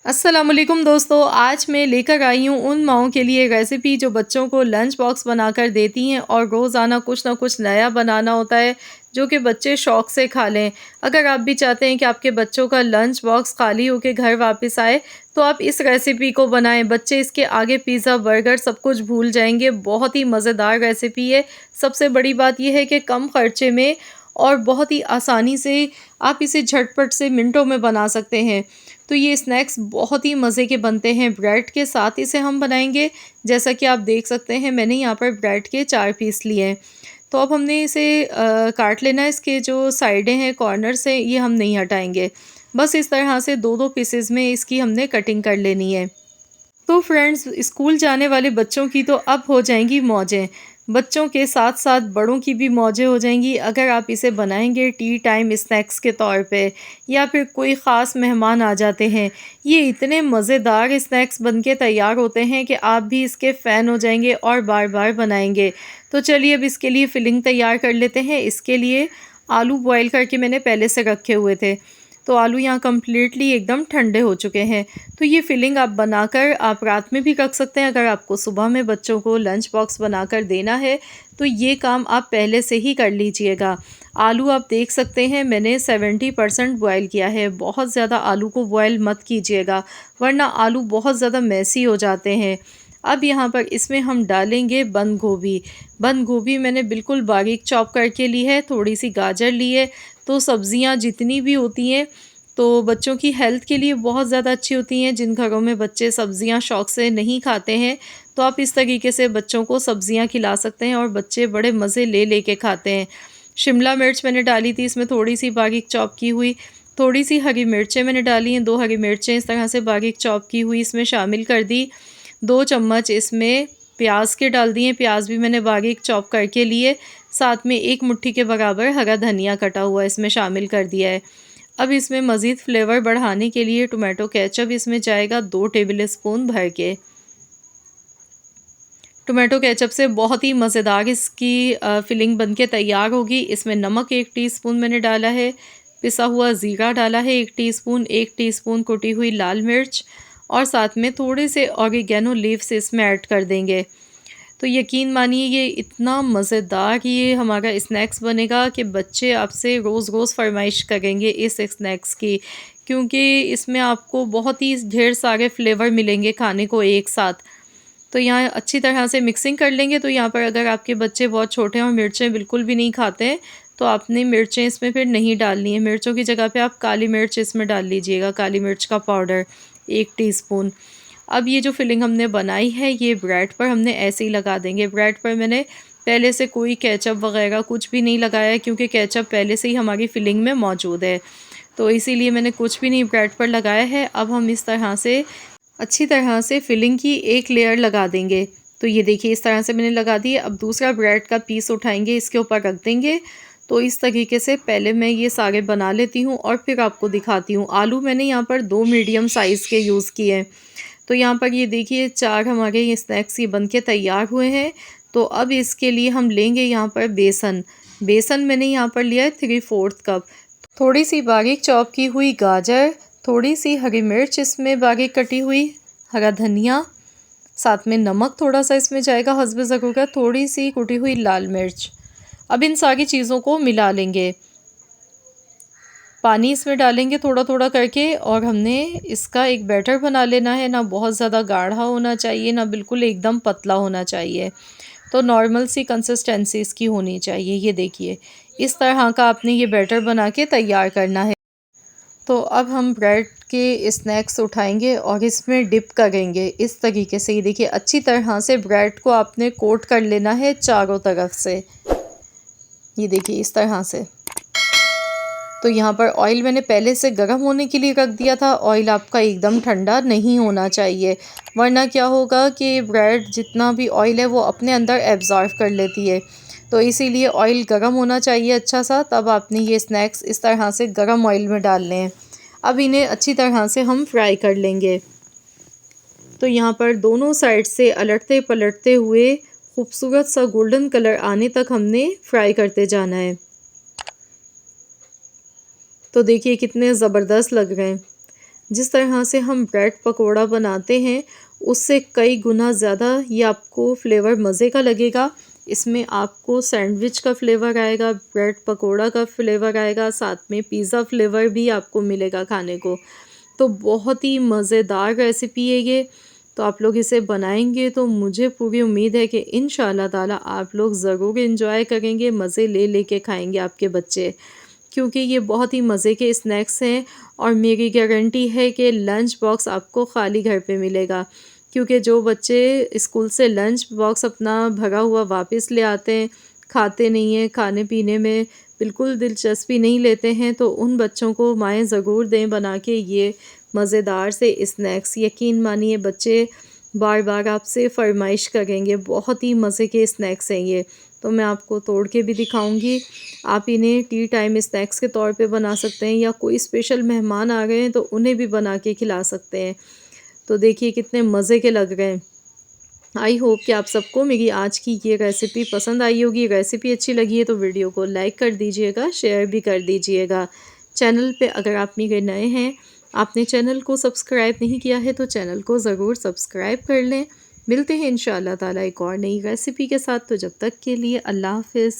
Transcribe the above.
अस्सलामुअलैकुम दोस्तों, आज मैं लेकर आई हूँ उन माओं के लिए रेसिपी जो बच्चों को लंच बॉक्स बनाकर देती हैं और रोज़ाना कुछ ना कुछ नया बनाना होता है जो कि बच्चे शौक़ से खा लें। अगर आप भी चाहते हैं कि आपके बच्चों का लंच बॉक्स खाली होके घर वापस आए, तो आप इस रेसिपी को बनाएं। बच्चे इसके आगे पिज़्ज़ा, बर्गर सब कुछ भूल जाएंगे। बहुत ही मज़ेदार रेसिपी है। सबसे बड़ी बात यह है कि कम खर्चे में और बहुत ही आसानी से आप इसे झटपट से मिनटों में बना सकते हैं। तो ये स्नैक्स बहुत ही मज़े के बनते हैं। ब्रेड के साथ इसे हम बनाएंगे। जैसा कि आप देख सकते हैं, मैंने यहाँ पर ब्रेड के 4 पीस लिए हैं। तो अब हमने इसे काट लेना है। इसके जो साइडें हैं, कॉर्नर्स हैं, ये हम नहीं हटाएंगे। बस इस तरह से 2-2 पीसेज़ में इसकी हमने कटिंग कर लेनी है। तो फ्रेंड्स, स्कूल जाने वाले बच्चों की तो अब हो जाएंगी मौजें। बच्चों के साथ साथ बड़ों की भी मौजें हो जाएंगी अगर आप इसे बनाएंगे टी टाइम स्नैक्स के तौर पे, या फिर कोई ख़ास मेहमान आ जाते हैं। ये इतने मज़ेदार स्नैक्स बनके तैयार होते हैं कि आप भी इसके फ़ैन हो जाएंगे और बार बार बनाएंगे। तो चलिए अब इसके लिए फ़िलिंग तैयार कर लेते हैं। इसके लिए आलू बॉयल करके मैंने पहले से रखे हुए थे। तो आलू यहाँ कम्प्लीटली एकदम ठंडे हो चुके हैं। तो ये फ़िलिंग आप बनाकर आप रात में भी रख सकते हैं। अगर आपको सुबह में बच्चों को लंच बॉक्स बनाकर देना है, तो ये काम आप पहले से ही कर लीजिएगा। आलू आप देख सकते हैं, मैंने 70% बॉयल किया है। बहुत ज़्यादा आलू को बॉयल मत कीजिएगा, वरना आलू बहुत ज़्यादा मेसी हो जाते हैं। अब यहाँ पर इसमें हम डालेंगे बंद गोभी। बंद गोभी मैंने बिल्कुल बारीक चॉप करके ली है, थोड़ी सी गाजर ली है। तो सब्ज़ियाँ जितनी भी होती हैं, तो बच्चों की हेल्थ के लिए बहुत ज़्यादा अच्छी होती हैं। जिन घरों में बच्चे सब्ज़ियाँ शौक़ से नहीं खाते हैं, तो आप इस तरीके से बच्चों को सब्ज़ियाँ खिला सकते हैं और बच्चे बड़े मज़े ले लेके खाते हैं। शिमला मिर्च मैंने डाली थी इसमें, थोड़ी सी बारीक चॉप की हुई। थोड़ी सी हरी मिर्चें मैंने डाली हैं, 2 हरी मिर्चें इस तरह से बारीक चॉप की हुई इसमें शामिल कर दी। 2 चम्मच इसमें प्याज के डाल दिए। प्याज भी मैंने बारीक चॉप करके लिए। साथ में 1 मुट्ठी के बराबर हरा धनिया कटा हुआ इसमें शामिल कर दिया है। अब इसमें मज़ीद फ्लेवर बढ़ाने के लिए टोमेटो केचप इसमें जाएगा 2 टेबल स्पून भर के। टोमेटो केचप से बहुत ही मज़ेदार इसकी फिलिंग बनके तैयार होगी। इसमें नमक 1 टीस्पून मैंने डाला है। पिसा हुआ ज़ीरा डाला है 1 टीस्पून। 1 टीस्पून कुटी हुई लाल मिर्च और साथ में थोड़े से ऑरिगेनो लीव्स इसमें ऐड कर देंगे। तो यकीन मानिए ये इतना मज़ेदार ये हमारा स्नैक्स बनेगा कि बच्चे आपसे रोज़-रोज़ फ़रमाइश करेंगे इस स्नैक्स की, क्योंकि इसमें आपको बहुत ही ढेर सारे फ्लेवर मिलेंगे खाने को एक साथ। तो यहाँ अच्छी तरह से मिक्सिंग कर लेंगे। तो यहाँ पर अगर आपके बच्चे बहुत छोटे हैं और मिर्चें बिल्कुल भी नहीं खाते हैं, तो आपने मिर्चें इसमें फिर नहीं डालनी है। मिर्चों की जगह पे आप काली मिर्च इसमें डाल लीजिएगा, काली मिर्च का पाउडर 1 टीस्पून। अब ये जो फिलिंग हमने बनाई है, ये ब्रेड पर हमने ऐसे ही लगा देंगे। ब्रेड पर मैंने पहले से कोई केचप वगैरह कुछ भी नहीं लगाया है, क्योंकि केचप पहले से ही हमारी फिलिंग में मौजूद है। तो इसीलिए मैंने कुछ भी नहीं ब्रेड पर लगाया है। अब हम इस तरह से अच्छी तरह से फिलिंग की एक लेयर लगा देंगे। तो ये देखिए इस तरह से मैंने लगा दी है। अब दूसरा ब्रेड का पीस उठाएंगे, इसके ऊपर रख देंगे। तो इस तरीके से पहले मैं ये सारे बना लेती हूँ और फिर आपको दिखाती हूँ। आलू मैंने यहाँ पर 2 मीडियम साइज़ के यूज़ किए हैं। तो यहाँ पर ये देखिए 4 हमारे ये स्नैक्स ये बनके तैयार हुए हैं। तो अब इसके लिए हम लेंगे यहाँ पर बेसन। बेसन मैंने यहाँ पर लिया है 3/4 कप। थोड़ी सी बारीक चॉप की हुई गाजर, थोड़ी सी हरी मिर्च इसमें बारीक कटी हुई, हरा धनिया, साथ में नमक थोड़ा सा इसमें जाएगा हस्बे ज़रूरत, थोड़ी सी कुटी हुई लाल मिर्च। अब इन सारी चीज़ों को मिला लेंगे। पानी इसमें डालेंगे थोड़ा थोड़ा करके और हमने इसका एक बैटर बना लेना है। ना बहुत ज़्यादा गाढ़ा होना चाहिए, ना बिल्कुल एकदम पतला होना चाहिए। तो नॉर्मल सी कंसिस्टेंसी इसकी होनी चाहिए। ये देखिए इस तरह का आपने ये बैटर बना के तैयार करना है। तो अब हम ब्रेड के स्नैक्स उठाएंगे और इसमें डिप करेंगे इस तरीके से। ये देखिए अच्छी तरह से ब्रेड को आपने कोट कर लेना है चारों तरफ से। ये देखिए इस तरह से। तो यहाँ पर ऑयल मैंने पहले से गर्म होने के लिए रख दिया था। ऑयल आपका एकदम ठंडा नहीं होना चाहिए, वरना क्या होगा कि ब्रेड जितना भी ऑयल है वो अपने अंदर एब्जॉर्व कर लेती है। तो इसीलिए ऑयल गर्म होना चाहिए अच्छा सा। तब आपने ये स्नैक्स इस तरह से गर्म ऑयल में डालने हैं। अब इन्हें अच्छी तरह से हम फ्राई कर लेंगे। तो यहाँ पर दोनों साइड से अलटते पलटते हुए खूबसूरत सा गोल्डन कलर आने तक हमने फ्राई करते जाना है। तो देखिए कितने ज़बरदस्त लग रहे हैं। जिस तरह से हम ब्रेड पकोड़ा बनाते हैं उससे कई गुना ज़्यादा ये आपको फ्लेवर मज़े का लगेगा। इसमें आपको सैंडविच का फ्लेवर आएगा, ब्रेड पकोड़ा का फ्लेवर आएगा, साथ में पिज़्ज़ा फ्लेवर भी आपको मिलेगा खाने को। तो बहुत ही मज़ेदार रेसिपी है ये। तो आप लोग इसे बनाएंगे तो मुझे पूरी उम्मीद है कि इंशाल्लाह ताला आप लोग ज़रूर एंजॉय करेंगे, मज़े ले लेके खाएंगे आपके बच्चे, क्योंकि ये बहुत ही मज़े के स्नैक्स हैं और मेरी गारंटी है कि लंच बॉक्स आपको खाली घर पे मिलेगा। क्योंकि जो बच्चे स्कूल से लंच बॉक्स अपना भरा हुआ वापस ले आते हैं, खाते नहीं हैं, खाने पीने में बिल्कुल दिलचस्पी नहीं लेते हैं, तो उन बच्चों को माएँ ज़रूर दें बना के ये मज़ेदार से स्नैक्स। यकीन मानिए बच्चे बार बार आपसे फरमाइश करेंगे, बहुत ही मज़े के स्नैक्स हैं ये। तो मैं आपको तोड़ के भी दिखाऊंगी। आप इन्हें टी टाइम स्नैक्स के तौर पे बना सकते हैं, या कोई स्पेशल मेहमान आ गए हैं तो उन्हें भी बना के खिला सकते हैं। तो देखिए कितने मज़े के लग रहे हैं। आई होप कि आप सबको मेरी आज की ये रेसिपी पसंद आई होगी। रेसिपी अच्छी लगी है तो वीडियो को लाइक कर दीजिएगा, शेयर भी कर दीजिएगा। चैनल पे अगर आप मेरे नए हैं, आपने चैनल को सब्सक्राइब नहीं किया है तो चैनल को ज़रूर सब्सक्राइब कर लें। मिलते हैं इंशाअल्लाह ताला एक और नई रेसिपी के साथ। तो जब तक के लिए अल्लाह हाफ़िज़।